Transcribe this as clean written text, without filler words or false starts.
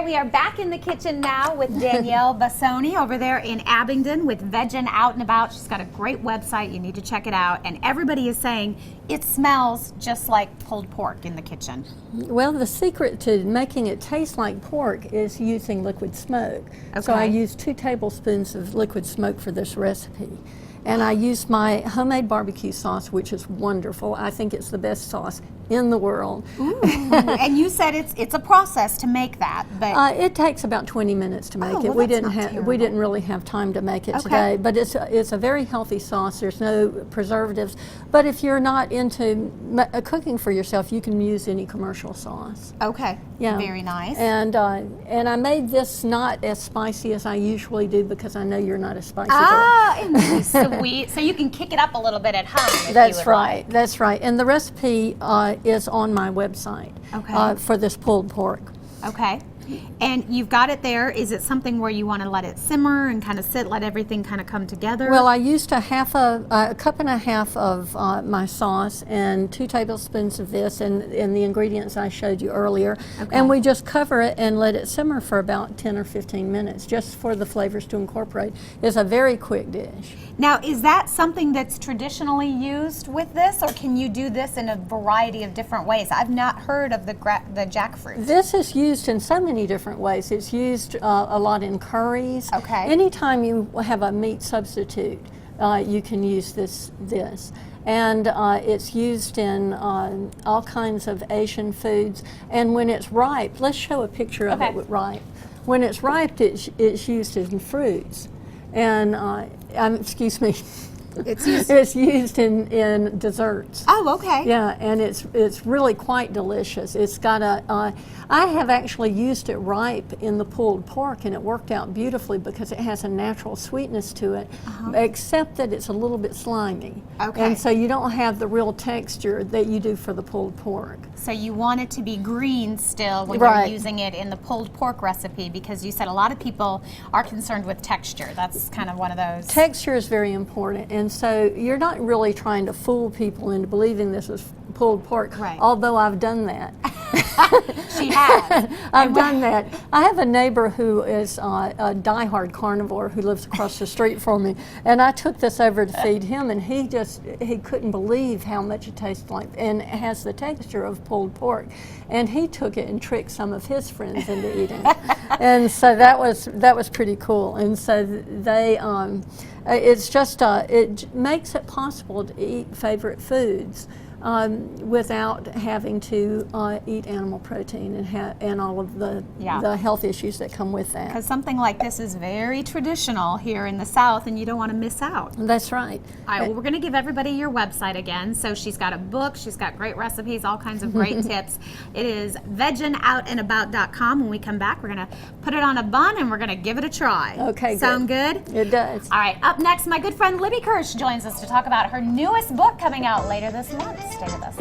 right, we are back in the kitchen now with Danielle Bussone over there in Abingdon with Veggin' Out and About. She's got a great website. You need to check it out. And everybody is saying it smells just like pulled pork in the kitchen. Well, the secret to making it taste like pork is using liquid smoke. Okay. So I use 2 tablespoons of liquid smoke for this recipe. And I use my homemade barbecue sauce, which is wonderful. I think it's the best sauce in the world. Ooh. And you said it's a process to make that, but it takes about 20 minutes to make it. Well, We that's didn't really have time to make it Okay. today, but it's a very healthy sauce. There's no preservatives. But if you're not into cooking for yourself, you can use any commercial sauce. okay, Yeah. very nice. And I made this not as spicy as I usually do because I know you're not a spicy girl. And sweet, so you can kick it up a little bit at home. If That's you would right. like. That's right. And the recipe is on my website Okay. for this pulled pork. Okay. And you've got it there. Is it something where you want to let it simmer and kind of sit, let everything kind of come together? Well, I used a cup and a half of my sauce and 2 tablespoons of this and the ingredients I showed you earlier. Okay. And we just cover it and let it simmer for about 10 or 15 minutes just for the flavors to incorporate. It's a very quick dish. Now, is that something that's traditionally used with this, or can you do this in a variety of different ways? I've not heard of the jackfruit. This is used in so many different ways. It's used a lot in curries. Okay. Anytime you have a meat substitute, you can use this. And it's used in all kinds of Asian foods. And when it's ripe, let's show a picture of Okay. it with ripe. When it's ripe, it's used in fruits. And, excuse me, it's used in desserts. Oh, okay. Yeah, and it's really quite delicious. It's got I have actually used it ripe in the pulled pork, and it worked out beautifully because it has a natural sweetness to it, except that it's a little bit slimy. Okay. And so you don't have the real texture that you do for the pulled pork. So you want it to be green still when Right. you're using it in the pulled pork recipe, because you said a lot of people are concerned with texture. That's kind of one of those. Texture is very important, and so you're not really trying to fool people into believing this is pulled pork, Right. although I've done that. She has. I've done that. I have a neighbor who is a diehard carnivore who lives across the street from me, and I took this over to feed him, and he couldn't believe how much it tastes like, and it has the texture of pulled pork, and he took it and tricked some of his friends into eating it, and so that was pretty cool. And so they it's just it makes it possible to eat favorite foods without having to eat animal protein and all of the health issues that come with that. Because something like this is very traditional here in the South, and you don't want to miss out. That's right. All right, well, we're going to give everybody your website again. So she's got a book, she's got great recipes, all kinds of great tips. It is vegginoutsandabout.com. When we come back, we're going to put it on a bun and we're going to give it a try. Okay, Sound good? It does. All right, up next, my good friend Libby Kirsch joins us to talk about her newest book coming out later this month. Stay with us.